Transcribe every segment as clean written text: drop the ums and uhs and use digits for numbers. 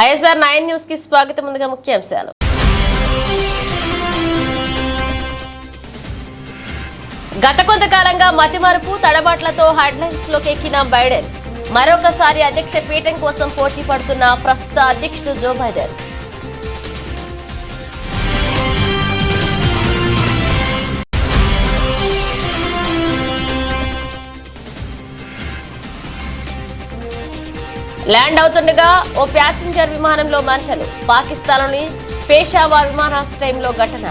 ISR 9 news కి స్వాగతం. ముందుగా ముఖ్యాంశాలు. గత కొంతకాలంగా మతిమరుపు తడబాట్లతో హెడ్లైన్స్ లోకి ఎక్కిన బైడెన్ మరొకసారి అధ్యక్ష పీఠం కోసం పోటీ పడుతున్న ప్రస్తుత అధ్యక్షుడు జో బైడెన్. ల్యాండ్ అవుతుండగా ఓ ప్యాసింజర్ విమానంలో మంటలు. పాకిస్తాన్లోని పేషావర్ విమానాశ్రయంలో ఘటన.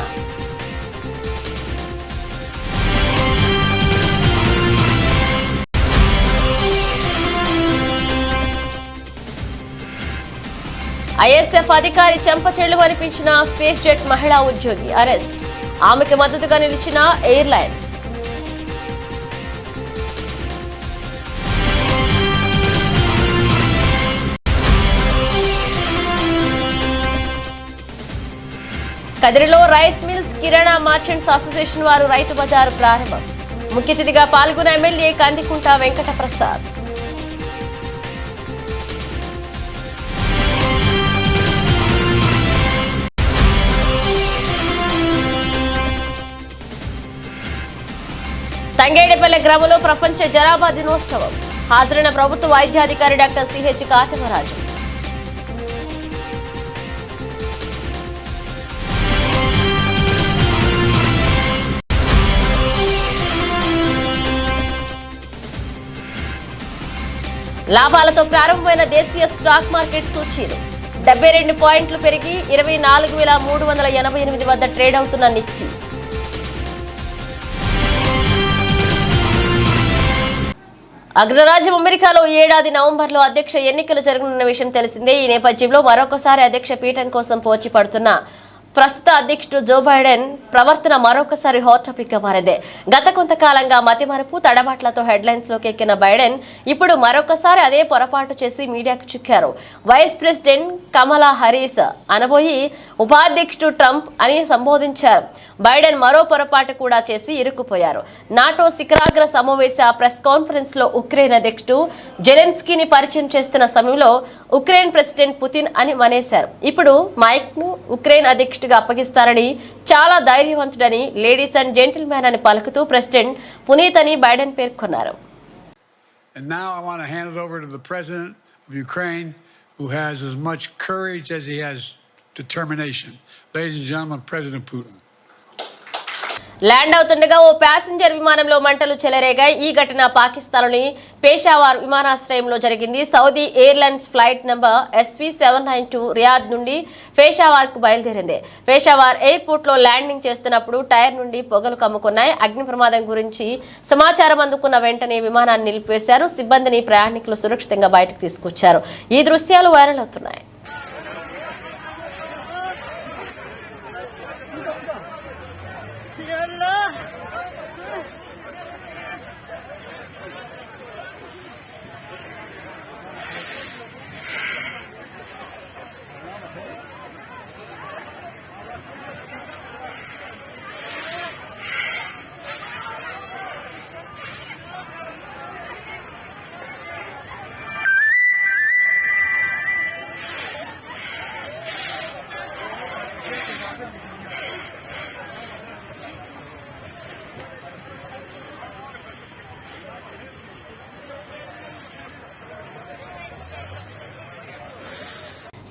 ISF అధికారి చెంపచెళ్లు అనిపించిన స్పేస్ జెట్ మహిళా ఉద్యోగి అరెస్ట్. ఆమెకు మద్దతుగా నిలిచిన ఎయిర్లైన్స్. కదిరిలో రైస్ మిల్స్ కిరాణా మర్చెంట్స్ అసోసియేషన్ వారు రైతు బజారు ప్రారంభం. ముఖ్య అతిథిగా పాల్గొన్న ఎమ్మెల్యే కందికుంట వెంకట ప్రసాద్. తంగేడిపల్లె గ్రామంలో ప్రపంచ జనాభా దినోత్సవం. హాజరైన ప్రభుత్వ వైద్యాధికారి డాక్టర్ CH కాటమరాజు. లాభాలతో ప్రారంభమైన దేశీయ స్టాక్ మార్కెట్ సూచీలు 72 పాయింట్లు పెరిగి 24,388 వద్ద ట్రేడ్ అవుతున్న నిఫ్టీ. అగ్రరాజ్యం అమెరికాలో ఈ ఏడాది నవంబర్లో అధ్యక్ష ఎన్నికలు జరగనున్న విషయం తెలిసిందే. ఈ నేపథ్యంలో మరొకసారి అధ్యక్ష పీఠం కోసం పోటీ పడుతున్న ప్రస్తుత అధ్యక్షుడు జో బైడెన్ ప్రవర్తన మరొకసారి హాట్ టాపిక్ గా మారింది. గత కొంతకాలంగా మతిమరుపు తడబాట్లతో హెడ్లైన్స్ లోకి ఎక్కిన బైడెన్ ఇప్పుడు మరొకసారి అదే పొరపాటు చేసి మీడియాకు చిక్కారు. వైస్ ప్రెసిడెంట్ కమలా హారిస్ అనబోయి ఉపాధ్యక్షుడు ట్రంప్ అని సంబోధించారు. బైడెన్ మరో పొరపాటు కూడా చేసి ఇరుక్కుపోయారు. నాటో శిఖరాగ్ర సమావేశ ప్రెస్ కాన్ఫరెన్స్ లో ఉక్రెయిన్ అధ్యక్షుడు జెలెన్స్కీని పరిచయం చేస్తున్న సమయంలో ఉక్రెయిన్ ప్రెసిడెంట్ పుతిన్ అని మనేశారు. ఇప్పుడు మైక్ ను ఉక్రెయిన్ అధ్యక్షుడిగా అప్పగిస్తారని, చాలా ధైర్యవంతుడని, లేడీస్ అండ్ జెంటిల్మెన్ అని పలుకుతూ ప్రెసిడెంట్ పునీత్ అని బైడెన్ పేర్కొన్నారు. And now I want to hand it over to the president of Ukraine, who has as much courage as he has determination. Ladies and gentlemen, President Putin. Land అవుతుండగా ఓ passenger విమానంలో మంటలు చెలరేగాయి. ఈ ఘటన పాకిస్తాన్లోని పేషావర్ విమానాశ్రయంలో జరిగింది. Saudi airlines flight number SV792 Riyadh నుండి పేషావర్ కు బయలుదేరింది. పేషావర్ ఎయిర్పోర్ట్ లో ల్యాండింగ్ చేస్తున్నప్పుడు టైర్ నుండి పొగలు కమ్ముకున్నాయి. అగ్ని ప్రమాదం గురించి సమాచారం అందుకున్న వెంటనే విమానాన్ని నిలిపివేశారు. సిబ్బందిని, ప్రయాణికులు సురక్షితంగా బయటకు తీసుకొచ్చారు. ఈ దృశ్యాలు వైరల్ అవుతున్నాయి.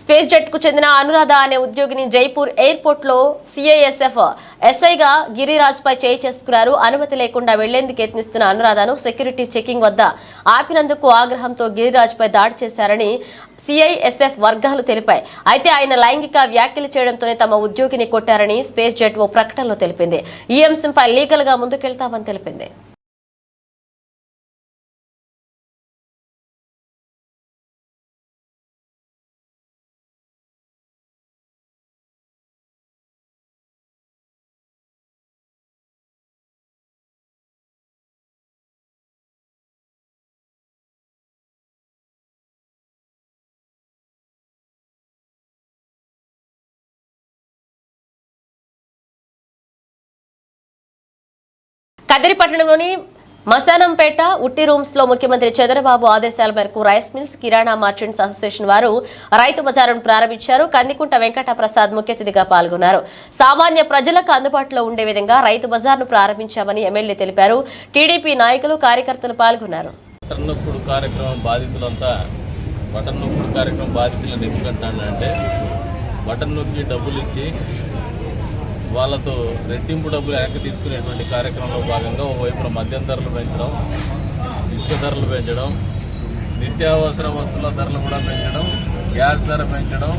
స్పేస్ జెట్ కు చెందిన అనురాధ అనే ఉద్యోగిని జైపూర్ ఎయిర్పోర్ట్ లో CISF SIగా గిరిరాజ్ పై చేయి చేసుకున్నారు. అనుమతి లేకుండా వెళ్లేందుకు యత్నిస్తున్న అనురాధను సెక్యూరిటీ చెకింగ్ వద్ద ఆపినందుకు ఆగ్రహంతో గిరిరాజ్ పై దాడి చేశారని CISF వర్గాలు తెలిపాయి. అయితే ఆయన లైంగిక వ్యాఖ్యలు చేయడంతోనే తమ ఉద్యోగిని కొట్టారని స్పేస్ జెట్ ఓ ప్రకటనలో తెలిపింది. ఈ అంశంపై లీగల్ గా ముందుకెళ్తామని తెలిపింది. కదిరి పట్టణంలోని మసానంపేట ఉట్టి రూమ్స్ లో ముఖ్యమంత్రి చంద్రబాబు ఆదేశాల మేరకు రైస్ మిల్స్, కిరాణా మర్చెంట్స్ అసోసియేషన్ వారు రైతు బజారును ప్రారంభించారు. కందికుంట వెంకట ప్రసాద్ ముఖ్య అతిథిగా పాల్గొన్నారు. సామాన్య ప్రజలకు అందుబాటులో ఉండే విధంగా రైతు బజార్ను ప్రారంభించామని ఎమ్మెల్యే తెలిపారు. టీడీపీ నాయకులు, కార్యకర్తలు పాల్గొన్నారు. బటన్ నొక్కుడు కార్యక్రమం బాధితులను ఎందుకంటానంటే బటన్ నొక్కి డబ్బులు ఇచ్చి వాళ్ళతో రెట్టింపు డబ్బులు వెనక్కి తీసుకునేటువంటి కార్యక్రమంలో భాగంగా ఓవైపున మద్యం ధరలు పెంచడం, ఇసుక ధరలు పెంచడం, నిత్యావసర వస్తువుల ధరలు కూడా పెంచడం, గ్యాస్ ధర పెంచడం,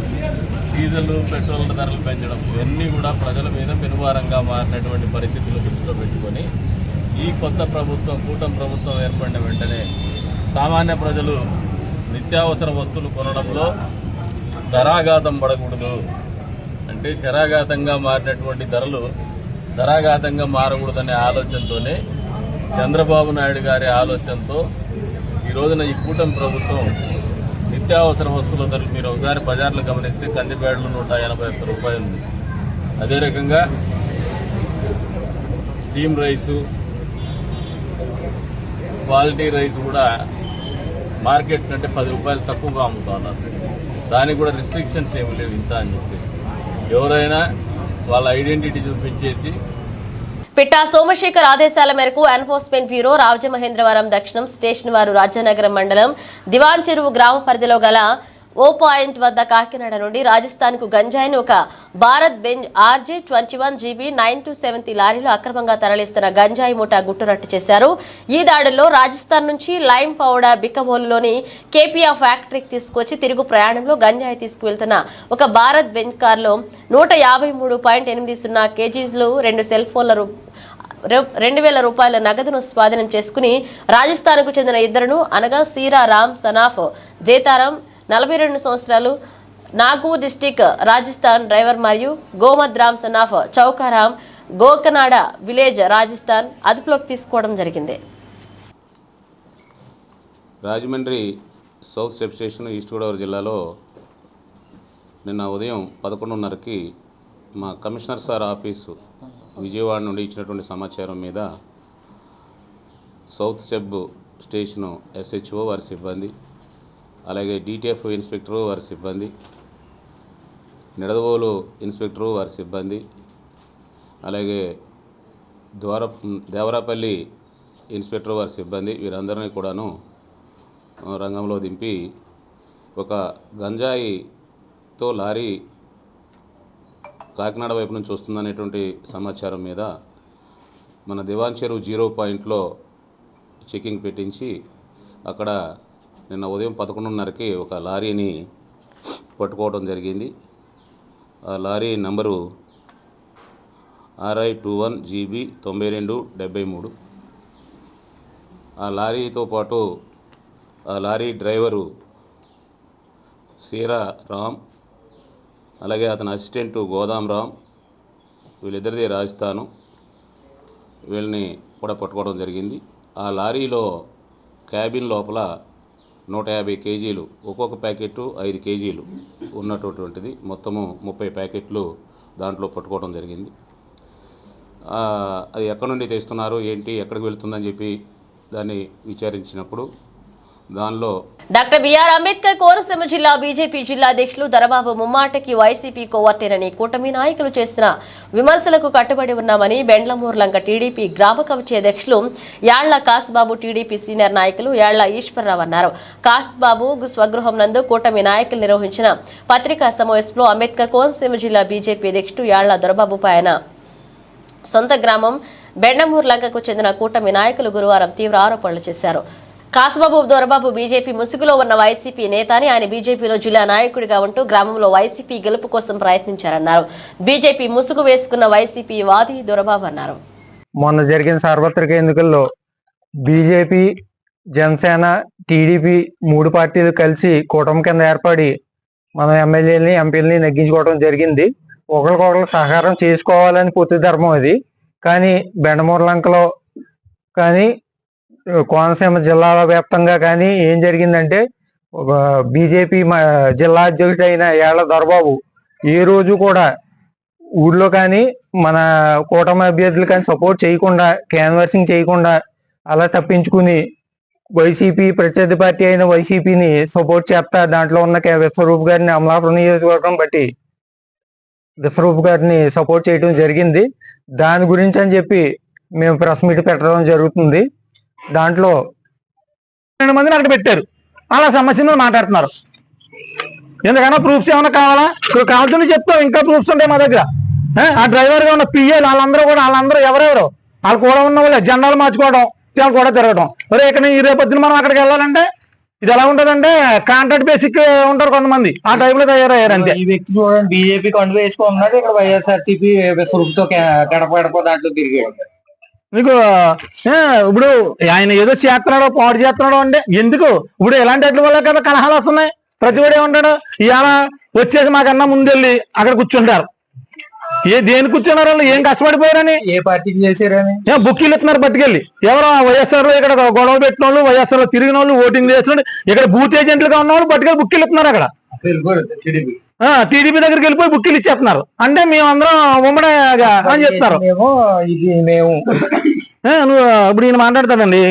డీజిల్ పెట్రోల్ ధరలు పెంచడం, ఇవన్నీ కూడా ప్రజల మీద పెనుభారంగా మారినటువంటి పరిస్థితులు దృష్టిలో పెట్టుకొని ఈ కొత్త ప్రభుత్వం, కూటమి ప్రభుత్వం ఏర్పడిన వెంటనే సామాన్య ప్రజలు నిత్యావసర వస్తువులు కొనడంలో ధరాఘాతం పడకూడదు, అంటే శరాఘాతంగా మారినటువంటి ధరలు ధరాఘాతంగా మారకూడదనే ఆలోచనతోనే చంద్రబాబు నాయుడు గారి ఆలోచనతో ఈ రోజున ఈ కూటమి ప్రభుత్వం నిత్యావసర వస్తువుల ధరలు మీరు ఒకసారి బజార్లు గమనిస్తే కందిపేడలు 181 రూపాయలు ఉంది. అదే రకంగా స్టీమ్ రైసు, క్వాలిటీ రైస్ కూడా మార్కెట్ కంటే 10 రూపాయలు తక్కువగా అమ్ముతున్నారు. దానికి కూడా రిస్ట్రిక్షన్స్ ఏమి లేవు ఇంత అని చెప్పేసి ఎవరైనా వాళ్ళ ఐడెంటిటీ చూపించేసి. పిట్టా సోమశేఖర్ ఆదేశాల మేరకు ఎన్ఫోర్స్మెంట్ బ్యూరో రాజమహేంద్రవరం దక్షిణం స్టేషన్ వారు రాజానగరం మండలం దివాన్ చెరువు గ్రామ పరిధిలో గల ఓ పాయింట్ వద్ద కాకినాడ నుండి రాజస్థాన్ కు గంజాయిని ఒక భారత్ బెంజ్ RJ-21 GB 927 లారీలో అక్రమంగా తరలిస్తున్న గంజాయి ముఠా గుట్టురట్టు చేశారు. ఈ దాడుల్లో రాజస్థాన్ నుంచి లైమ్ పౌడర్ బిక్కవోలులోని కేపీఆ ఫ్యాక్టరీకి తీసుకొచ్చి తిరుగు ప్రయాణంలో గంజాయి తీసుకువెళ్తున్న ఒక భారత్ బెంజ్ కార్లో 153.80 కేజీలు, 2 సెల్ ఫోన్ల 2,000 రూపాయల నగదును స్వాధీనం చేసుకుని రాజస్థాన్కు చెందిన ఇద్దరును అనగా సీరా రామ్ సనాఫ్ జేతారాం 42 సంవత్సరాలు, నాగూర్ డిస్టిక్ రాజస్థాన్ డ్రైవర్ మరియు గోమద్ రామ్ సనాఫ్ చౌకారాం గోకనాడ విలేజ్ రాజస్థాన్ అదుపులోకి తీసుకోవడం జరిగింది. Rajahmundry south sub station east Godavari జిల్లాలో నిన్న ఉదయం 11:30కి మా కమిషనర్ సార్ ఆఫీసు విజయవాడ నుండి ఇచ్చినటువంటి సమాచారం మీద సౌత్ సబ్ స్టేషను SHO వారి సిబ్బంది, అలాగే DTF ఇన్స్పెక్టరు వారి సిబ్బంది, నిడదవోలు ఇన్స్పెక్టరు వారి సిబ్బంది, అలాగే దేవరాపల్లి ఇన్స్పెక్టర్ వారి సిబ్బంది వీరందరినీ కూడాను రంగంలో దింపి ఒక గంజాయితో లారీ కాకినాడ వైపు నుంచి వస్తుందనేటువంటి సమాచారం మీద మన దివాన్ చెరువు 0 పాయింట్లో చెకింగ్ పెట్టించి అక్కడ నిన్న ఉదయం 11:30కి ఒక లారీని పట్టుకోవడం జరిగింది. ఆ లారీ నంబరు RI-21 GB 9273. ఆ లారీతో పాటు ఆ లారీ డ్రైవరు సీరా రామ్, అలాగే అతని అసిస్టెంటు గోదాం రామ్, వీళ్ళిద్దరిది రాజస్థాను, వీళ్ళని కూడా పట్టుకోవడం జరిగింది. ఆ లారీలో క్యాబిన్ లోపల 150 కేజీలు, ఒక్కొక్క ప్యాకెట్ 5 కేజీలు ఉన్నటువంటిది, మొత్తము 30 ప్యాకెట్లు దాంట్లో పట్టుకోవడం జరిగింది. అది ఎక్కడి నుండి తెస్తున్నారు, ఏంటి, ఎక్కడికి వెళుతుందని చెప్పి దాన్ని విచారించినప్పుడు దానిలో డాక్టర్ బిఆర్ అంబేద్కర్ కోనసీమ జిల్లా బీజేపీ జిల్లా అధ్యక్షులు దొరబాబు ముమ్మాటకి వైసీపీ కోవర్టేరని కూటమి నాయకులు చేసిన విమర్శలకు కట్టుబడి ఉన్నామని బెండ్లమూర్లంక టీడీపీ గ్రామ కమిటీ అధ్యక్షులు యాళ్ల కాసుబాబు, టీడీపీ సీనియర్ నాయకులు యాళ్ల ఈశ్వరరావు అన్నారు. కాసుబాబు స్వగృహం నందు కూటమి నాయకులు నిర్వహించిన పత్రికా సమావేశంలో అంబేద్కర్ కోనసీమ జిల్లా బీజేపీ అధ్యక్షుడు యాళ్ల దొరబాబుపై ఆయన సొంత గ్రామం బెండమూర్లంకకు చెందిన కూటమి నాయకులు గురువారం తీవ్ర ఆరోపణలు చేశారు. కాసుబాబు దొరబాబు బీజేపీ ముసుగులో ఉన్న వైసీపీ నేత అని, ఆయన బీజేపీలో జిల్లా నాయకుడిగా ఉంటూ గ్రామంలో వైసీపీ గెలుపు కోసం ప్రయత్నించారన్నారు. బీజేపీ ముసుగు వేసుకున్న వైసీపీ వాది దొరబాబు అన్నారు. మొన్న జరిగిన సార్వత్రిక ఎన్నికల్లో బీజేపీ, జనసేన, టీడీపీ 3 పార్టీలు కలిసి కూటమి కింద ఏర్పడి మనం ఎమ్మెల్యేలని, ఎంపీలని నెగ్గించుకోవడం జరిగింది. ఒకరికొకరు సహకారం చేసుకోవాలని పూర్తి ధర్మం అది. కానీ బెండమూర్లంకలో కానీ కోనసీమ జిల్లాల వ్యాప్తంగా కానీ ఏం జరిగిందంటే, బీజేపీ జిల్లా అధ్యక్షుడు అయిన యాళ్ల దొరబాబు ఏ రోజు కూడా ఊళ్ళో కానీ మన కూటమి అభ్యర్థులు కానీ సపోర్ట్ చేయకుండా, క్యాన్వర్సింగ్ చేయకుండా అలా తప్పించుకుని వైసీపీ ప్రత్యర్థి పార్టీ అయిన వైసీపీని సపోర్ట్ చేస్తా దాంట్లో ఉన్న విశ్వరూప్ గారిని అమలాపురం నియోజకవర్గం బట్టి విశ్వరూప్ గారిని సపోర్ట్ చేయడం జరిగింది. దాని గురించి అని చెప్పి మేము ప్రెస్ మీట్ పెట్టడం జరుగుతుంది. దాంట్లో 2 మందిని అక్కడ పెట్టారు, అలా సమస్య మీద మాట్లాడుతున్నారు. ఎందుకన్నా ప్రూఫ్స్ ఏమైనా కావాలా? కావాల్సింది చెప్తాం, ఇంకా ప్రూఫ్స్ ఉంటాయి మా దగ్గర. ఆ డ్రైవర్ గా ఉన్న పిఏలు వాళ్ళందరూ ఎవరెవరు వాళ్ళు కూడా ఉన్న వాళ్ళే జెండాలు మార్చుకోవడం, వాళ్ళు కూడా తిరగడం. మరి ఇక్కడ ఈ రేపొద్దున మనం అక్కడికి వెళ్ళాలంటే ఇది ఎలా ఉంటదంటే కాంట్రాక్ట్ బేసిక్ ఉంటారు కొంతమంది, ఆ టైప్ లో తయారయ్యారు అంతే. ఈ వ్యక్తి చూడండి బీజేపీ కండు వేసుకున్నాడు, ఇక్కడ వైఎస్ఆర్సీపీ స్వరూపుతో గడప దాంట్లో తిరిగాడు. మీకు ఇప్పుడు ఆయన ఏదో చేస్తున్నాడో పాడు చేస్తున్నాడో అంటే ఎందుకు? ఇప్పుడు ఇలాంటి వాటి వల్ల కదా కలహాలు వస్తున్నాయి. ప్రతి వాడు ఏమంటాడు, ఇవాళ వచ్చేసి మాకన్నా ముందెళ్ళి అక్కడ కూర్చుంటారు. దేని కూర్చున్నారు వాళ్ళు? ఏం కష్టపడిపోయారని, ఏ పార్టీకి చేశారని బుక్కీలు ఇస్తున్నారు పట్టుకెళ్ళి. ఎవరో వైఎస్ఆర్ లో ఇక్కడ గొడవ పెట్టిన వాళ్ళు, వైఎస్ఆర్ లో తిరిగిన వాళ్ళు, ఓటింగ్ చేసిన ఇక్కడ బూత్ ఏజెంట్లుగా ఉన్న వాళ్ళు పట్టుకెళ్ళి బుక్కీలు ఇస్తున్నారు. అక్కడ టీడీపీ దగ్గరికి వెళ్ళిపోయి బుక్కీలు ఇచ్చేస్తున్నారు. అంటే మేమందరం ఉమ్మడిగా అని చెప్తారు. ఇప్పుడు ఈయన మాట్లాడతాడండి.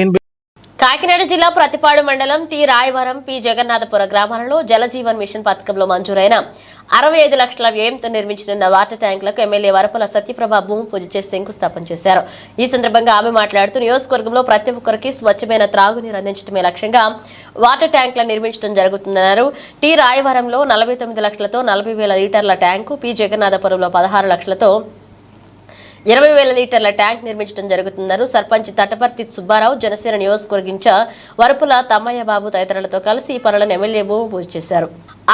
కాకినాడ జిల్లా ప్రతిపాడు మండలం టి రాయవరం, పి జగన్నాథపుర గ్రామాలలో జలజీవన్ మిషన్ పథకంలో మంజూరైన 65 లక్షల వ్యయంతో నిర్మించనున్న వాటర్ ట్యాంకులకు ఎమ్మెల్యే వరపుల సత్యప్రభ భూమి పూజ చేసి శంకుస్థాపన చేశారు. ఈ సందర్భంగా ఆమె మాట్లాడుతూ నియోజకవర్గంలో ప్రతి ఒక్కరికి స్వచ్ఛమైన త్రాగునీరు అందించడమే లక్ష్యంగా వాటర్ ట్యాంకులను నిర్మించడం జరుగుతుందన్నారు. టి రాయవరంలో 49 లక్షలతో 40,000 లీటర్ల ట్యాంకు, పి జగన్నాథపురంలో 16 లక్షలతో 20,000 లీటర్ల ట్యాంక్ నిర్మించడం జరుగుతున్నారు. సర్పంచ్ తటపర్తి సుబ్బారావు, జనసేన నియోజకవర్గ ఇన్ఛార్జ్ వరపుల తమ్మయ్య బాబు తదితరులతో కలిసి ఈ పనులను ఎమ్మెల్యే భూమి పూజ చేశారు.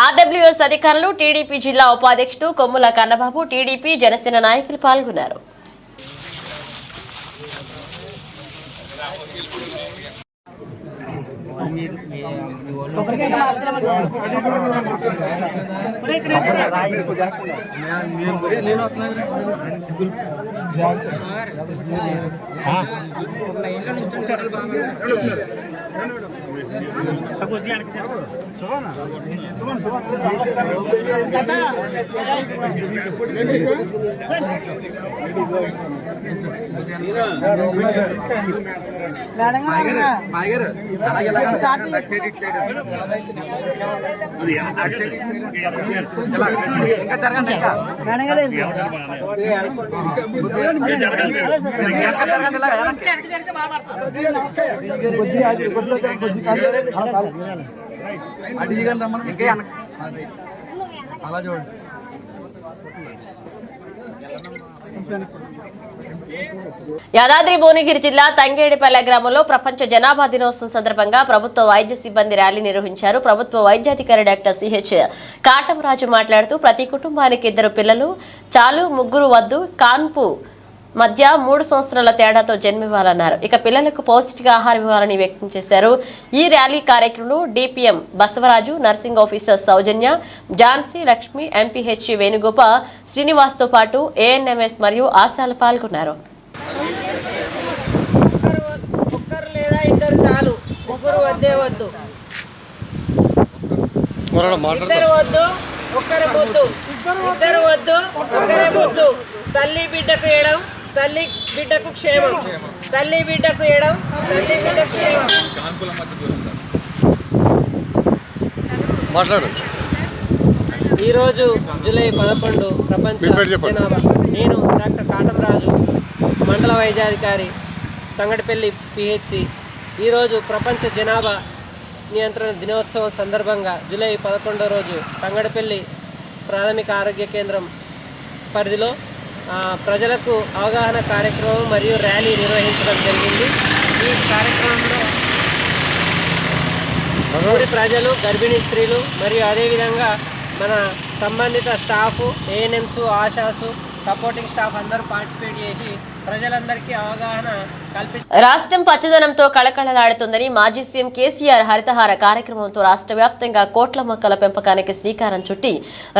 ఆర్డబ్ల్యూఎస్ అధికారులు, టీడీపీ జిల్లా ఉపాధ్యక్షుడు కొమ్ముల కన్నబాబు, టీడీపీ జనసేన నాయకులు పాల్గొన్నారు. యాదాద్రి భువనగిరి జిల్లా తంగేడిపల్లె గ్రామంలో ప్రపంచ జనాభా దినోత్సవం సందర్భంగా ప్రభుత్వ వైద్య సిబ్బంది ర్యాలీ నిర్వహించారు. ప్రభుత్వ వైద్యాధికారి డాక్టర్ సిహెచ్ కాటమరాజు మాట్లాడుతూ ప్రతి కుటుంబానికి 2 పిల్లలు చాలు, 3 వద్దు, కాన్పు మధ్య 3 సంవత్సరాల తేడాతో జన్మివ్వాలన్నారు. ఇక పిల్లలకు పౌష్టికాహారం ఇవ్వాలని వ్యక్తం చేశారు. ఈ ర్యాలీ కార్యక్రమంలో డిపిఎం బసవరాజు, నర్సింగ్ ఆఫీసర్ సౌజన్య, ఝాన్సీ లక్ష్మి, ఎంపీహెచ్ వేణుగోపాల్, శ్రీనివాస్తో పాటు ఏఎన్ఎంఎస్ మరియు ఆశాలు పాల్గొన్నారు. ఒక్కరు లేదా 2 చాలు, 3 వద్దే వద్దు, 2 వద్దు, ఒక్కరే ముద్దు, 2 వద్దు, ఒక్కరే ముద్దు. తల్లి బిడ్డకు ఎడం, తల్లి బిడ్డకు క్షేమం, తల్లి బిడ్డకు ఎడం, తల్లి బిడ్డకు క్షేమం. ఈరోజు జూలై 11 ప్రపంచ జనాభా. నేను డాక్టర్ కాటమరాజు, మండల వైద్యాధికారి, తంగడిపల్లి పిహెచ్సి. ఈరోజు ప్రపంచ జనాభా నియంత్రణ దినోత్సవం సందర్భంగా జూలై 11 రోజు తంగడిపల్లి ప్రాథమిక ఆరోగ్య కేంద్రం పరిధిలో ప్రజలకు అవగాహన కార్యక్రమం మరియు ర్యాలీ నిర్వహించడం జరిగింది. ఈ కార్యక్రమంలో ఊరి ప్రజలు, గర్భిణీ స్త్రీలు మరియు అదేవిధంగా మన సంబంధిత స్టాఫ్, ఏఎన్ఎంస్, ఆశాసు, సపోర్టింగ్ స్టాఫ్ అందరూ పార్టిసిపేట్ చేసి ప్రజలందరికీ అవగాహన కల్పించారు. రాష్ట్రం పచ్చదనంతో కళకళలాడుతుందని మాజీ సీఎం కేసీఆర్ హరితహార కార్యక్రమంతో రాష్ట్ర వ్యాప్తంగా కోట్ల మొక్కల పెంపకానికి శ్రీకారం చుట్టి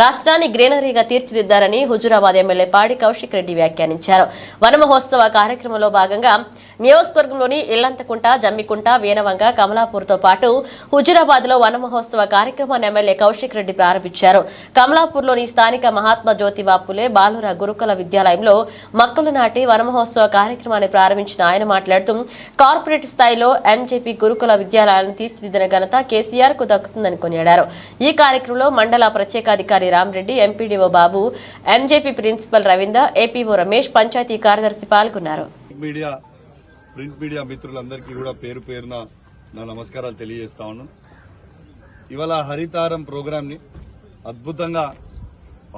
రాష్ట్రాన్ని గ్రీనరీగా తీర్చిదిద్దారని హుజూరాబాద్ ఎమ్మెల్యే పాడి కౌశిక్ రెడ్డి వ్యాఖ్యానించారు. వన మహోత్సవ కార్యక్రమంలో భాగంగా నియోజకవర్గంలోని ఇల్లంతకుంట, జమ్మికుంట, వీనవంగ, కమలాపూర్తో పాటు హుజురాబాద్లో వన మహోత్సవ కార్యక్రమాన్ని ఎమ్మెల్యే కౌశిక్ రెడ్డి ప్రారంభించారు. కమలాపూర్లోని స్థానిక మహాత్మా జ్యోతిబా ఫులే బాలుర గురుకుల విద్యాలయంలో మొక్కలు నాటి వన మహోత్సవ కార్యక్రమాన్ని ప్రారంభించిన ఆయన మాట్లాడుతూ కార్పొరేట్ స్థాయిలో ఎంజేపీ గురుకుల విద్యాలయాలను తీర్చిదిద్దిన ఘనత కేసీఆర్ కు దక్కుతుందని కొనియాడారు. ఈ కార్యక్రమంలో మండల ప్రత్యేకాధికారి Ramareddy, MPDO Babu, MJP principal Ravinder, APO Ramesh, పంచాయతీ కార్యదర్శి పాల్గొన్నారు. ప్రింట్ మీడియా మిత్రులందరికీ కూడా పేరు పేరున నా నమస్కారాలు తెలియజేస్తా ఉన్నాను. ఇవాళ హరితారం ప్రోగ్రాంని అద్భుతంగా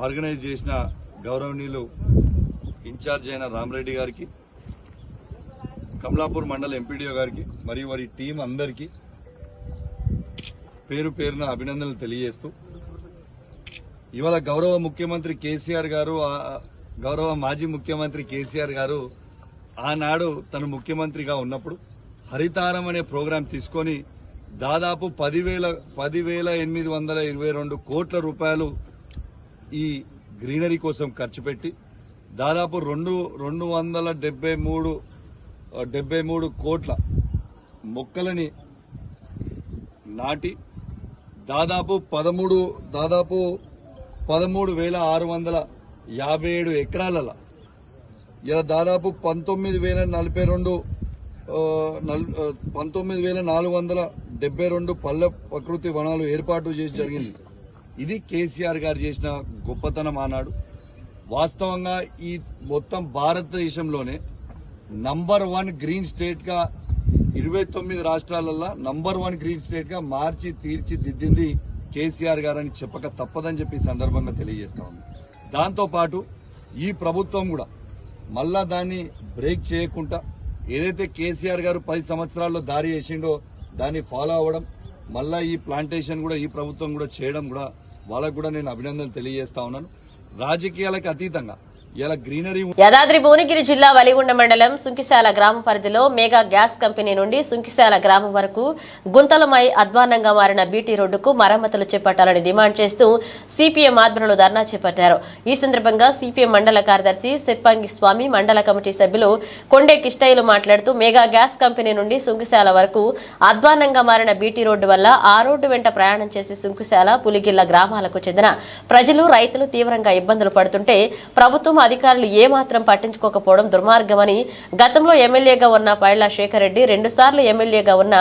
ఆర్గనైజ్ చేసిన గౌరవనీయులు ఇన్ఛార్జ్ అయిన రామరెడ్డి గారికి, కమలాపూర్ మండల ఎంపీడీఓ గారికి మరియు వారి టీం అందరికీ పేరు పేరున అభినందనలు తెలియజేస్తూ, ఇవాళ గౌరవ ముఖ్యమంత్రి కేసీఆర్ గారు, గౌరవ మాజీ ముఖ్యమంత్రి కేసీఆర్ గారు ఆనాడు తను ముఖ్యమంత్రిగా ఉన్నప్పుడు హరితారం అనే ప్రోగ్రాం తీసుకొని దాదాపు 10,822 కోట్ల రూపాయలు ఈ గ్రీనరీ కోసం ఖర్చు పెట్టి దాదాపు 273 కోట్ల మొక్కలని నాటి దాదాపు 13,657 ఎకరాలలో ఇలా దాదాపు 19,472 పల్లె ప్రకృతి వనాలు ఏర్పాటు చేసి జరిగింది. ఇది కేసీఆర్ గారు చేసిన గొప్పతనం ఆనాడు. వాస్తవంగా ఈ మొత్తం భారతదేశంలోనే నంబర్ 1 గ్రీన్ స్టేట్ గా 29 రాష్ట్రాలలో నంబర్ 1 గ్రీన్ స్టేట్ గా మార్చి తీర్చిదిద్దింది కేసీఆర్ గారని చెప్పక తప్పదని చెప్పి సందర్భంగా తెలియజేస్తా ఉంది. దాంతోపాటు ఈ ప్రభుత్వం కూడా మళ్ళా దాన్ని బ్రేక్ చేయకుండా ఏదైతే కేసీఆర్ గారు 10 సంవత్సరాల్లో దారి చేసిండో దాన్ని ఫాలో అవ్వడం, మళ్ళా ఈ ప్లాంటేషన్ కూడా ఈ ప్రభుత్వం కూడా చేయడం కూడా వాళ్ళకు కూడా నేను అభినందనలు తెలియజేస్తా ఉన్నాను. రాజకీయాలకు అతీతంగా యాదాద్రి భువనగిరి జిల్లా వలిగొండ మండలం సుంకిశాల గ్రామ పరిధిలో మెగా గ్యాస్ కంపెనీ నుండి సుంకిశాల గ్రామం వరకు గుంతలమై అధ్వాన్నంగా మారిన బీటీ రోడ్డుకు మరమ్మతులు చేపట్టాలని డిమాండ్ చేస్తూ సిపిఎం ఆధ్వర్యంలో ధర్నా చేపట్టారు. ఈ సందర్భంగా సిపిఎం మండల కార్యదర్శి సెప్పంగి స్వామి, మండల కమిటీ సభ్యులు కొండే కిష్టయ్యలు మాట్లాడుతూ మెగా గ్యాస్ కంపెనీ నుండి సుంకిశాల వరకు అధ్వాన్నంగా మారిన బీటీ రోడ్డు వల్ల ఆ రోడ్డు వెంట ప్రయాణం చేసి సుంకిశాల, పులిగిల్ల గ్రామాలకు చెందిన ప్రజలు, రైతులు తీవ్రంగా ఇబ్బందులు పడుతుంటే ప్రభుత్వం అధికారులు ఏమాత్రం పట్టించుకోకపోవడం దుర్మార్గమని, గతంలో ఎమ్మెల్యేగా ఉన్న పైళ్ల శేఖర్ రెడ్డి 2 సార్లు ఎమ్మెల్యేగా ఉన్న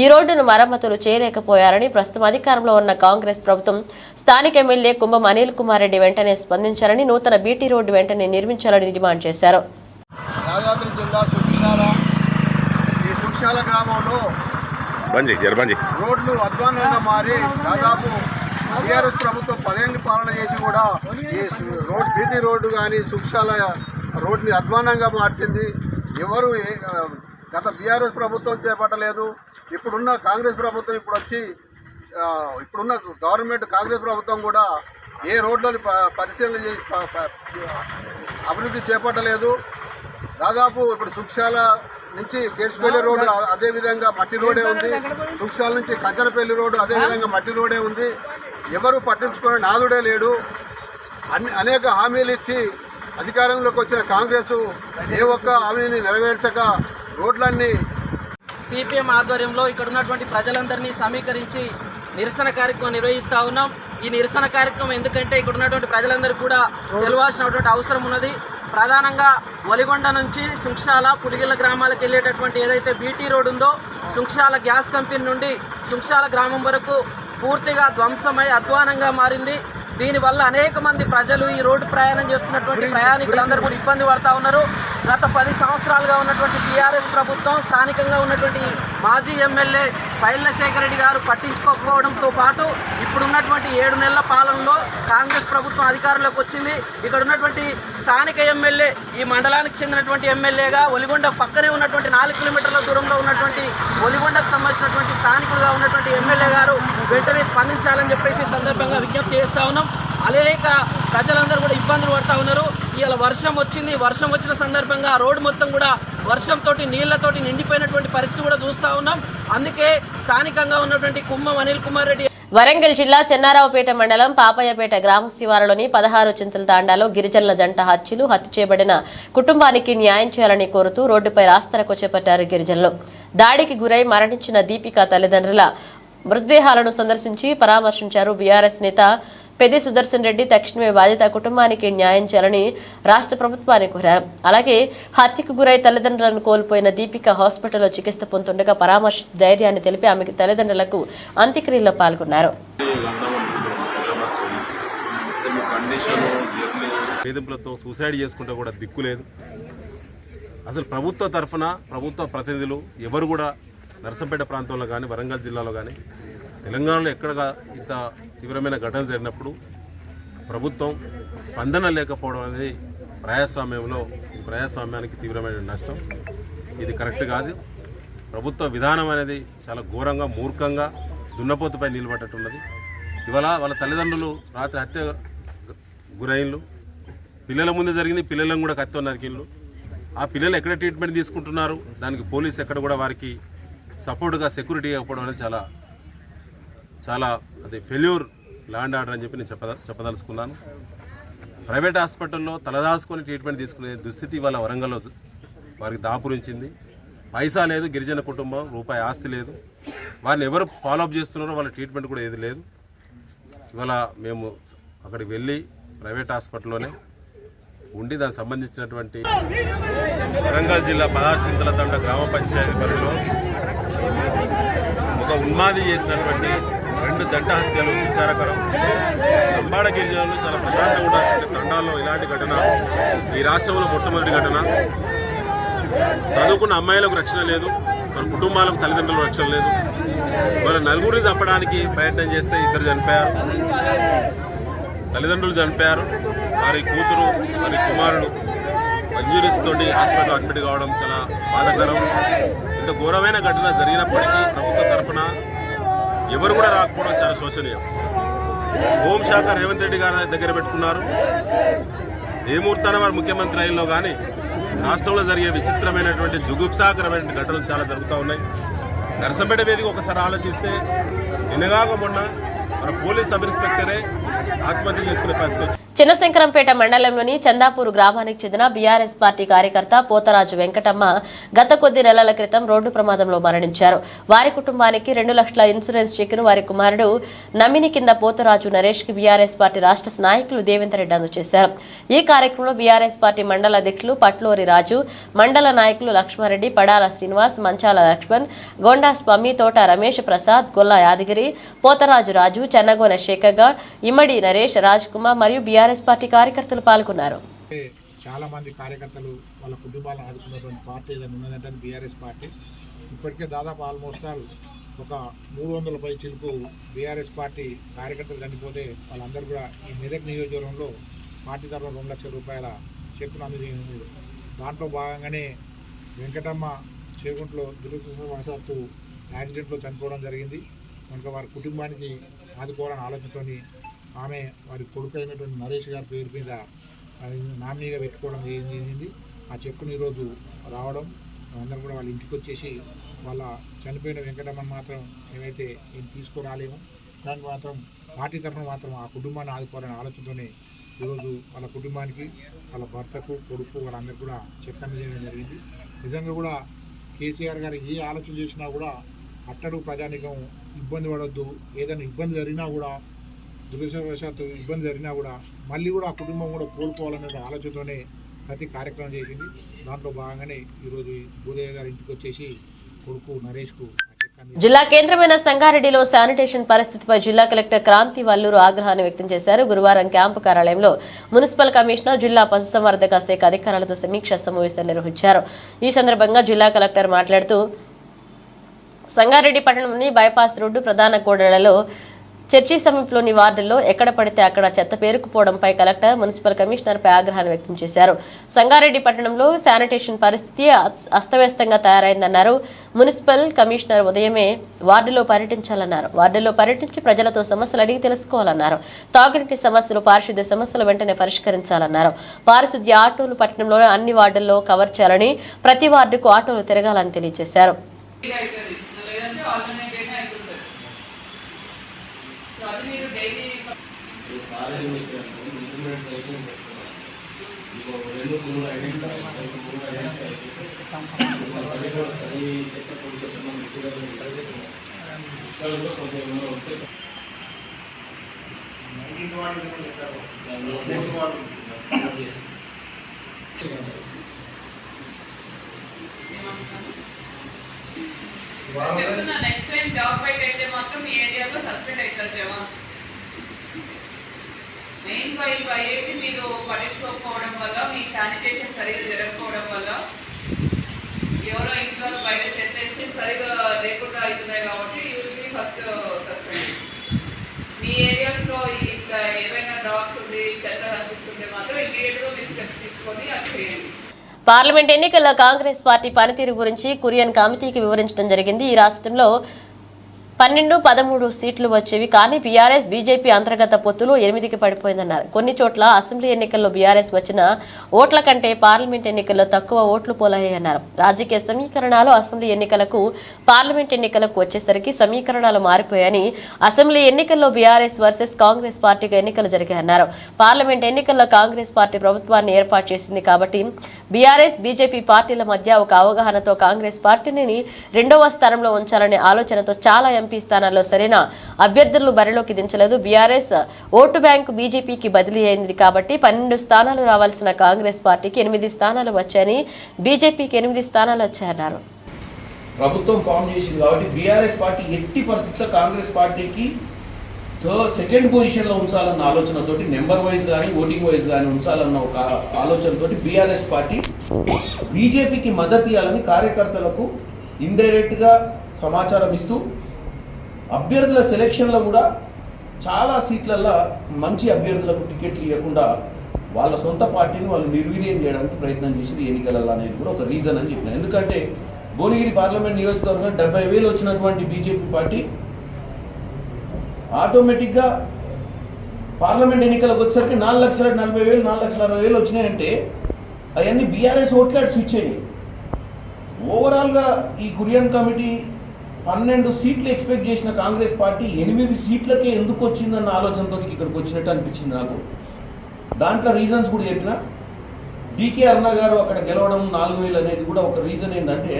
ఈ రోడ్డును మరమ్మతులు చేయలేకపోయారని, ప్రస్తుతం అధికారంలో ఉన్న కాంగ్రెస్ ప్రభుత్వం స్థానిక ఎమ్మెల్యే కుంభం అనిల్ కుమార్ రెడ్డి వెంటనే స్పందించాలని, నూతన బీటీ రోడ్డు వెంటనే నిర్మించాలని డిమాండ్ చేశారు. యాదాద్రి జిల్లా సుంకిశాల గ్రామంలో రోడ్లు అధ్వాన్నంగా మారి దాదాపు టీఆర్ఎస్ ప్రభుత్వం 10 ఏళ్ళు పాలన చేసి కూడా ఈ బీటీ రోడ్డు కానీ సుంకిశాల రోడ్ని అధ్వాన్నంగా మార్చింది. ఎవరు గత బీఆర్ఎస్ ప్రభుత్వం చేపట్టలేదు. ఇప్పుడున్న కాంగ్రెస్ ప్రభుత్వం ఇప్పుడున్న గవర్నమెంట్ కాంగ్రెస్ ప్రభుత్వం కూడా ఏ రోడ్లను పరిశీలన చేసి అభివృద్ధి చేపట్టలేదు. దాదాపు ఇప్పుడు సుంకిశాల నుంచి కేసుపల్లి రోడ్డు అదేవిధంగా మట్టి రోడే ఉంది. సుంకిశాల నుంచి కంచనపల్లి రోడ్డు అదేవిధంగా మట్టి రోడే ఉంది. ఎవరు పట్టించుకునే నాదుడే లేడు. అనేక హామీలు ఇచ్చి అధికారంలోకి వచ్చిన కాంగ్రెస్ ఏ ఒక్క హామీని నెరవేర్చక రోడ్లన్నీ సిపిఎం ఆధ్వర్యంలో ఇక్కడ ఉన్నటువంటి ప్రజలందరినీ సమీకరించి నిరసన కార్యక్రమం నిర్వహిస్తూ ఉన్నాం. ఈ నిరసన కార్యక్రమం ఎందుకంటే ఇక్కడ ఉన్నటువంటి ప్రజలందరూ కూడా తెలవాల్సినటువంటి అవసరం ఉన్నది. ప్రధానంగా వలిగొండ నుంచి సుంకిశాల, పులిగిల్ల గ్రామాలకు వెళ్ళేటటువంటి ఏదైతే బీటీ రోడ్ ఉందో, సుంకిశాల గ్యాస్ కంపెనీ నుండి సుంకిశాల గ్రామం వరకు పూర్తిగా ధ్వంసమై అధ్వానంగా మారింది. దీనివల్ల అనేక మంది ప్రజలు ఈ రోడ్డు ప్రయాణం చేస్తున్నటువంటి ప్రయాణికులందరూ కూడా ఇబ్బంది పడుతూ ఉన్నారు. గత 10 సంవత్సరాలుగా ఉన్నటువంటి టీఆర్ఎస్ ప్రభుత్వం, స్థానికంగా ఉన్నటువంటి మాజీ ఎమ్మెల్యే పైళ్ల శేఖర్ రెడ్డి గారు పట్టించుకోకపోవడంతో పాటు ఇప్పుడున్నటువంటి 7 నెలల పాలనలో కాంగ్రెస్ ప్రభుత్వం అధికారంలోకి వచ్చింది. ఇక్కడ ఉన్నటువంటి స్థానిక ఎమ్మెల్యే, ఈ మండలానికి చెందినటువంటి ఎమ్మెల్యేగా ఒలిగొండ పక్కనే ఉన్నటువంటి 4 కిలోమీటర్ల దూరంలో ఉన్నటువంటి ఒలిగొండకు సంబంధించినటువంటి స్థానికులుగా ఉన్నటువంటి ఎమ్మెల్యే గారు వెంటనే స్పందించాలని చెప్పేసి సందర్భంగా విజ్ఞప్తి చేస్తూ ఉన్నాం. అనేక ప్రజలందరూ కూడా ఇబ్బందులు పడుతూ ఉన్నారు. ఇలా వర్షం వచ్చింది. వర్షం వచ్చిన సందర్భంగా రోడ్డు మొత్తం కూడా వర్షంతో నీళ్లతోటి నిండిపోయినటువంటి పరిస్థితి కూడా చూస్తూ ఉన్నాం. అందుకే స్థానికంగా ఉన్నటువంటి కుంభం అనిల్ కుమార్ రెడ్డి వరంగల్ జిల్లా చెన్నారావుపేట మండలం పాపయ్యపేట గ్రామ శివారులోని 16 చింతల తాండాలో గిరిజనుల జంట హత్య చేయబడిన కుటుంబానికి న్యాయం చేయాలని కోరుతూ రోడ్డుపై రాస్తారోకో చేపట్టారు గిరిజనులు. దాడికి గురై మరణించిన దీపిక తల్లిదండ్రుల మృతదేహాలను సందర్శించి పరామర్శించారు. బీఆర్ఎస్ నేత పెద్ది సుదర్శన్ రెడ్డి తక్షణమే బాధిత కుటుంబానికి న్యాయం చేయాలని రాష్ట్ర ప్రభుత్వాన్ని కోరారు. అలాగే హత్యకు గురై తల్లిదండ్రులను కోల్పోయిన దీపిక హాస్పిటల్లో చికిత్స పొందుతుండగా పరామర్శ ధైర్యాన్ని తెలిపి ఆమె తల్లిదండ్రులకు అంత్యక్రియల్లో పాల్గొన్నారు. వేధింపులతో సూసైడ్ చేసుకుంటే కూడా దిక్కు లేదు. అసలు ప్రభుత్వ తరఫున ప్రభుత్వ ప్రతినిధులు ఎవరు కూడా నర్సంపేట ప్రాంతంలో కానీ వరంగల్ జిల్లాలో కానీ తెలంగాణలో ఎక్కడగా ఇంత తీవ్రమైన ఘటన జరిగినప్పుడు ప్రభుత్వం స్పందన లేకపోవడం అనేది ప్రజాస్వామ్యానికి తీవ్రమైన నష్టం. ఇది కరెక్ట్ కాదు. ప్రభుత్వ విధానం అనేది చాలా ఘోరంగా మూర్ఖంగా దున్నపోతుపై నిలబడ్డట్టున్నది. ఇవాళ వాళ్ళ తల్లిదండ్రులు రాత్రి హత్య గురైన్లు, పిల్లల ముందు జరిగింది, పిల్లలను కూడా కత్తి నరికిండ్లు. ఆ పిల్లలు ఎక్కడ ట్రీట్మెంట్ తీసుకుంటున్నారు, దానికి పోలీస్ ఎక్కడ కూడా వారికి సపోర్ట్గా సెక్యూరిటీ ఇవ్వకపోవడం అనేది చాలా అది ఫెయిల్యూర్ ల్యాండ్ ఆర్డర్ అని చెప్పి నేను చెప్పదలుచుకున్నాను. ప్రైవేట్ హాస్పిటల్లో తలదాచుకొని ట్రీట్మెంట్ తీసుకునే దుస్థితి ఇవాళ వరంగల్లో వారికి దాపురించింది. పైసా లేదు, గిరిజన కుటుంబం రూపాయి ఆస్తి లేదు, వారిని ఎవరు ఫాలోఅప్ చేస్తున్నారో వాళ్ళ ట్రీట్మెంట్ కూడా ఏది లేదు. ఇవాళ మేము అక్కడికి వెళ్ళి ప్రైవేట్ హాస్పిటల్లోనే ఉండి దానికి సంబంధించినటువంటి వరంగల్ జిల్లా 16 చింతల తండ గ్రామ పంచాయతీ పరిధిలో ఒక ఉన్మాది చేసినటువంటి 2 జంట హత్యలు విచారకరం. లంబాడ గిరిజనులు చాలా ప్రశాంతంగా ఉండాల్సిన తండాల్లో ఇలాంటి ఘటన ఈ రాష్ట్రంలో మొట్టమొదటి ఘటన. చదువుకున్న అమ్మాయిలకు రక్షణ లేదు, వారి కుటుంబాలకు తల్లిదండ్రులకు రక్షణ లేదు. వాళ్ళ నలుగురిని చంపడానికి ప్రయత్నం చేస్తే 2 చనిపోయారు, తల్లిదండ్రులు చనిపోయారు. వారి కూతురు, వారి కుమారుడు ఇంజురీస్ తోటి హాస్పిటల్లో అడ్మిట్ కావడం చాలా బాధాకరం. ఇంత ఘోరమైన ఘటన జరిగినప్పటికీ ప్రభుత్వ తరఫున ఎవరు కూడా రాకపోవడం చాలా శోచనీయం. హోంశాఖ రేవంత్ రెడ్డి గారి దగ్గర పెట్టుకున్నారు. ఏ ముహూర్తాన వారు ముఖ్యమంత్రి అయినలో కానీ రాష్ట్రంలో జరిగే విచిత్రమైనటువంటి జుగుప్సాకరమైన ఘటనలు చాలా జరుగుతూ ఉన్నాయి. నర్సంపేట వేదిక ఒకసారి ఆలోచిస్తే నిన్నగాక మొన్న మన పోలీస్ సబ్ ఇన్స్పెక్టరే ఆత్మహత్య చేసుకునే పరిస్థితి. చిన్నశంకరంపేట మండలంలోని చందాపూర్ గ్రామానికి చెందిన బీఆర్ఎస్ పార్టీ కార్యకర్త పోతరాజు వెంకటమ్మ గత కొద్ది నెలల క్రితం రోడ్డు ప్రమాదంలో మరణించారు. వారి కుటుంబానికి 2 లక్షల ఇన్సూరెన్స్ చెక్కును వారి కుమారుడు నమ్మిని కింద పోతరాజు నరేష్ కి బీఆర్ఎస్ పార్టీ రాష్ట్ర నాయకులు దేవేందర్ రెడ్డి అందజేశారు. ఈ కార్యక్రమంలో బీఆర్ఎస్ పార్టీ మండల అధ్యక్షులు పట్లూరి రాజు, మండల నాయకులు లక్ష్మారెడ్డి, పడాల శ్రీనివాస్, మంచాల లక్ష్మణ్, గొండా స్వామి, తోట రమేష్ ప్రసాద్, గొల్లా యాదగిరి, పోతరాజు రాజు, చెన్నగోన శేఖర్ గౌడ్, ఇమ్మడి నరేష్, రాజ్ కుమార్ మరియు బీఆర్ఎస్ పార్టీ కార్యకర్తలు పాల్గొన్నారు. చాలా మంది కార్యకర్తలు వాళ్ళ కుటుంబాలను ఆదుకున్నటువంటి పార్టీ ఏదైనా ఉన్నదంటే అది బీఆర్ఎస్ పార్టీ. ఇప్పటికే దాదాపు ఆల్మోస్ట్ ఆల్ ఒక 300 పై చిలుపు బీఆర్ఎస్ పార్టీ కార్యకర్తలు చనిపోతే వాళ్ళందరూ కూడా ఈ మెదక్ నియోజకవర్గంలో పార్టీ తరఫున 2 లక్షల రూపాయల చెక్కును అందజేసింది. దాంట్లో భాగంగానే వెంకటమ్మ చేగుంట్లో దురదృష్టవశాత్తు యాక్సిడెంట్లో చనిపోవడం జరిగింది. కనుక వారి కుటుంబానికి ఆదుకోవాలని ఆలోచనతో ఆమె వారి కొడుకు అయినటువంటి నరేష్ గారి పేరు మీద నామినీగా పెట్టుకోవడం జరిగింది. ఆ చెక్కును ఈరోజు రావడం, అందరూ కూడా వాళ్ళ ఇంటికి వచ్చేసి వాళ్ళ చనిపోయిన వెంకటమ్మని మాత్రం ఏమైతే ఏం తీసుకురాలేము, దానికి మాత్రం పార్టీ తరఫున మాత్రం ఆ కుటుంబాన్ని ఆదుకోవాలనే ఆలోచనతోనే ఈరోజు వాళ్ళ కుటుంబానికి, వాళ్ళ భర్తకు, కొడుకు వాళ్ళందరూ కూడా చెక్ అందజేయడం జరిగింది. నిజంగా కూడా కేసీఆర్ గారు ఏ ఆలోచన చేసినా కూడా అట్టడు ప్రజానికం ఇబ్బంది పడవద్దు, ఏదైనా ఇబ్బంది జరిగినా కూడా దురదృష్టవశాత్తు ఇబ్బంది జరిగినా కూడా మళ్ళీ కూడా ఆ కుటుంబం కూడా కోలుకోవాలనే ఆలోచనతోనే ప్రతి కార్యక్రమం చేసింది. దాంట్లో భాగంగానే ఈరోజు భూదయ్య గారి ఇంటికి వచ్చేసి కొడుకు నరేష్కు జిల్లా కేంద్రమైన సంగారెడ్డిలో శానిటేషన్ పరిస్థితిపై జిల్లా కలెక్టర్ క్రాంతి వల్లూరు ఆగ్రహాన్ని వ్యక్తం చేశారు. గురువారం క్యాంపు కార్యాలయంలో మున్సిపల్ కమిషనర్, జిల్లా పశుసంవర్ధక శాఖ అధికారులతో సమీక్షా సమావేశం నిర్వహించారు. ఈ సందర్భంగా జిల్లా కలెక్టర్ మాట్లాడుతూ సంగారెడ్డి పట్టణంలోని బైపాస్ రోడ్డు, ప్రధాన కూడళ్లలో, చర్చి సమీపంలోని వార్డుల్లో ఎక్కడ పడితే అక్కడ చెత్త పేరుకుపోవడంపై కలెక్టర్, మున్సిపల్ కమిషనర్పై ఆగ్రహాన్ని వ్యక్తం చేశారు. సంగారెడ్డి పట్టణంలో శానిటేషన్ పరిస్థితి అస్తవ్యస్తంగా తయారైందన్నారు. మున్సిపల్ కమిషనర్ ఉదయమే వార్డులో పర్యటించాలన్నారు. వార్డుల్లో పర్యటించి ప్రజలతో సమస్యలు అడిగి తెలుసుకోవాలన్నారు. తాగునీటి సమస్యలు, పారిశుద్ధ్య సమస్యలు వెంటనే పరిష్కరించాలన్నారు. పారిశుద్ధ్య ఆటోలు పట్టణంలో అన్ని వార్డుల్లో కవర్ చేయాలని, ప్రతి వార్డుకు ఆటోలు తిరగాలని తెలియజేశారు. ఆల్రెడీ మీకు ఇంప్లిమెంట్ చేసి రెండు మూడు ఐడెంటిఫై నెక్స్ట్ టైం జాబ్ బయట అయితే మాత్రం మీ ఏరియాలో సస్పెండ్ అవుతారు జవాన్స్. మెయిన్ అయితే మీరు పట్టించుకోకపోవడం వల్ల, మీ శానిటేషన్ సరిగా జరగకపోవడం వల్ల, ఎవరో ఇంట్లో బయట చెత్త వేసి సరిగా లేకుండా అవుతున్నాయి కాబట్టి యూజువలీ ఫస్ట్ సస్పెండ్. మీ ఏరియాస్లో ఇట్లా ఏవైనా డాగ్స్ ఉండి చెత్త కనిపిస్తుంటే మాత్రం ఇమీడియట్గా మీరు స్టెప్స్ తీసుకొని అది చేయండి. పార్లమెంట్ ఎన్నికల్లో కాంగ్రెస్ పార్టీ పనితీరు గురించి కురియన్ కమిటీకి వివరించడం జరిగింది. ఈ రాష్ట్రంలో 12-13 సీట్లు వచ్చేవి, కానీ బీఆర్ఎస్ బీజేపీ అంతర్గత పొత్తులు 8కి పడిపోయిందన్నారు. కొన్ని చోట్ల అసెంబ్లీ ఎన్నికల్లో బీఆర్ఎస్ వచ్చిన ఓట్ల కంటే పార్లమెంట్ ఎన్నికల్లో తక్కువ ఓట్లు పోలయ్యాయన్నారు. రాజకీయ సమీకరణాలు అసెంబ్లీ ఎన్నికలకు పార్లమెంట్ ఎన్నికలకు వచ్చేసరికి సమీకరణాలు మారిపోయాయని, అసెంబ్లీ ఎన్నికల్లో బీఆర్ఎస్ వర్సెస్ కాంగ్రెస్ పార్టీగా ఎన్నికలు జరిగాయన్నారు. పార్లమెంట్ ఎన్నికల్లో కాంగ్రెస్ పార్టీ ప్రభుత్వాన్ని ఏర్పాటు చేసింది కాబట్టి బీఆర్ఎస్ బీజేపీ పార్టీల మధ్య ఒక అవగాహనతో కాంగ్రెస్ పార్టీని 2వ స్థానంలో ఉంచాలనే ఆలోచనతో చాలా ఎంపీ స్థానాల్లో సరైన అభ్యర్థులను బరిలోకి దించలేదు. బీఆర్ఎస్ ఓటు బ్యాంకు బీజేపీకి బదిలీ అయింది కాబట్టి 12 స్థానాలు రావాల్సిన కాంగ్రెస్ పార్టీకి 8 స్థానాలు వచ్చాయని, బీజేపీకి 8 స్థానాలు వచ్చాయన్నారు. ప్రభుత్వం ఫామ్ చేసింది కాబట్టి బీఆర్ఎస్ పార్టీ ఎట్టి పరిస్థితుల్లో కాంగ్రెస్ పార్టీకి సెకండ్ పొజిషన్లో ఉంచాలన్న ఆలోచనతోటి, నెంబర్ వైజ్ కానీ ఓటింగ్ వైజ్ కానీ ఉంచాలన్న ఒక ఆలోచనతోటి బీఆర్ఎస్ పార్టీ బీజేపీకి మద్దతు ఇవ్వాలని కార్యకర్తలకు ఇండైరెక్ట్గా సమాచారం ఇస్తూ, అభ్యర్థుల సెలక్షన్లో కూడా చాలా సీట్లలో మంచి అభ్యర్థులకు టికెట్లు ఇవ్వకుండా వాళ్ళ సొంత పార్టీని వాళ్ళు నిర్వీర్యం చేయడానికి ప్రయత్నం చేసింది ఎన్నికలలో అనేది కూడా ఒక రీజన్ అని చెప్పిన. ఎందుకంటే భువనగిరి పార్లమెంట్ నియోజకవర్గం 70,000 వచ్చినటువంటి బీజేపీ పార్టీ ఆటోమేటిక్గా పార్లమెంట్ ఎన్నికలకు వచ్చేసరికి 4,40,000, 4,60,000 వచ్చినాయంటే అవన్నీ బీఆర్ఎస్ ఓట్లే స్విచ్ అయ్యాయి. ఓవరాల్గా ఈ కురియన్ కమిటీ 12 సీట్లు ఎక్స్పెక్ట్ చేసిన కాంగ్రెస్ పార్టీ 8 సీట్లకే ఎందుకు వచ్చిందన్న ఆలోచనతో ఇక్కడికి వచ్చినట్టు అనిపించింది నాకు. దాంట్లో రీజన్స్ కూడా చెప్పిన. డీకే అరుణ గారు అక్కడ గెలవడం 4,000 అనేది కూడా ఒక రీజన్ ఏంటంటే,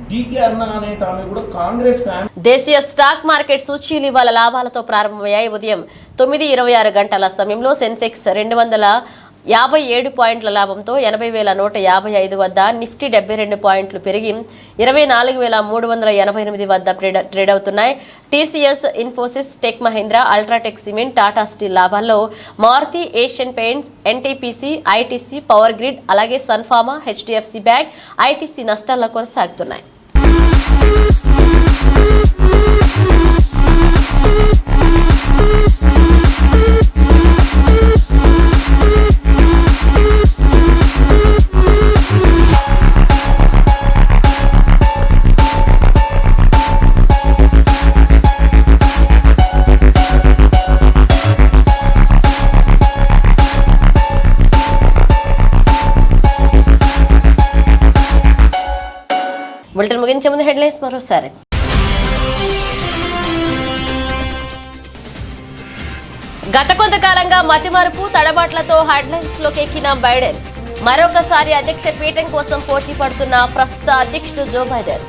డీకే అరుణ అనే ఆమె కూడా కాంగ్రెస్ ఫ్యామిలీ. దేశీయ స్టాక్ మార్కెట్ సూచీలు ఇవాళ లాభాలతో ప్రారంభమయ్యాయి. ఉదయం 9:26 గంటల సమయంలో సెన్సెక్స్ 257 పాయింట్ల లాభంతో 80,155 వద్ద, నిఫ్టీ 72 పాయింట్లు పెరిగి 24,388 వద్ద ట్రేడ్ అవుతున్నాయి. TCS, Infosys, Tech Mahindra, UltraTech cement, Tata Steel లాభాల్లో, Maruti, Asian Paints, NTPC, ITC, Power Grid, అలాగే సన్ఫార్మా, హెచ్డిఎఫ్సి బ్యాంక్, ఐటీసీ నష్టాల్లో కొనసాగుతున్నాయి. బులెటిన్ ముగించే ముందు హెడ్లైన్స్ మరోసారి. గత కొంతకాలంగా మతిమరుపు, తడబాట్లతో హెడ్లైన్స్ లోకి ఎక్కిన బైడెన్, మరొకసారి అధ్యక్ష పీఠం కోసం పోటీ పడుతున్న ప్రస్తుత అధ్యక్షుడు జో బైడెన్.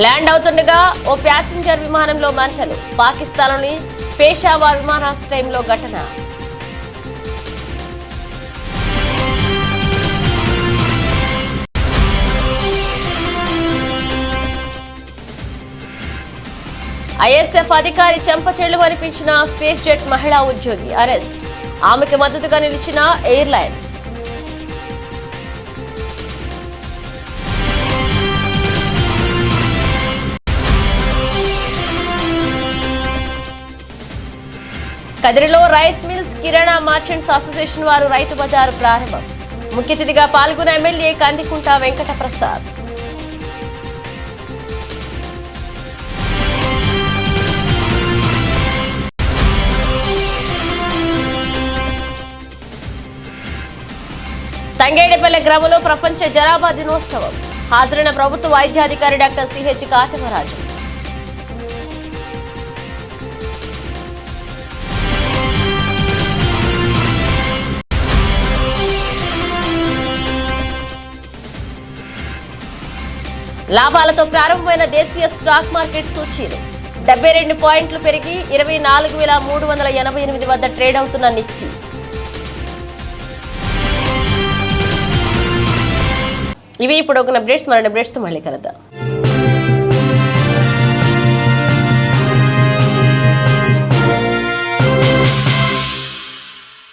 ల్యాండ్ అవుతుండగా ఓ ప్యాసింజర్ విమానంలో మంటలు, పాకిస్తాన్లోని పేషావర్ విమానాశ్రయంలో ఘటన. ఐఎస్ఎఫ్ అధికారి చెంపచెళ్లు అనిపించిన స్పేస్ జెట్ మహిళా ఉద్యోగి అరెస్ట్, ఆమెకు మద్దతుగా నిలిచిన ఎయిర్లైన్స్. కదిరిలో రైస్ మిల్స్, కిరాణా మర్చెంట్స్ అసోసియేషన్ వారు రైతు బజారు ప్రారంభం. ముఖ్య అతిథిగా పాల్గొన్న ఎమ్మెల్యే కందికుంట వెంకట ప్రసాద్. తంగేడిపల్లె గ్రామంలో ప్రపంచ జనాభా దినోత్సవం. హాజరైన ప్రభుత్వ వైద్యాధికారి డాక్టర్ సిహెచ్ కాటమరాజు. లాభాలతో ప్రారంభమైన దేశీయ స్టాక్ మార్కెట్ సూచీలు 72 పాయింట్లు పెరిగి 24,388 వద్ద ట్రేడ్ అవుతున్న నిఫ్టీ. ఇవి ఇప్పుడు ఒక అప్డేట్స్. మరిన్ని అప్డేట్స్తో మళ్ళీ కలుద్దాం.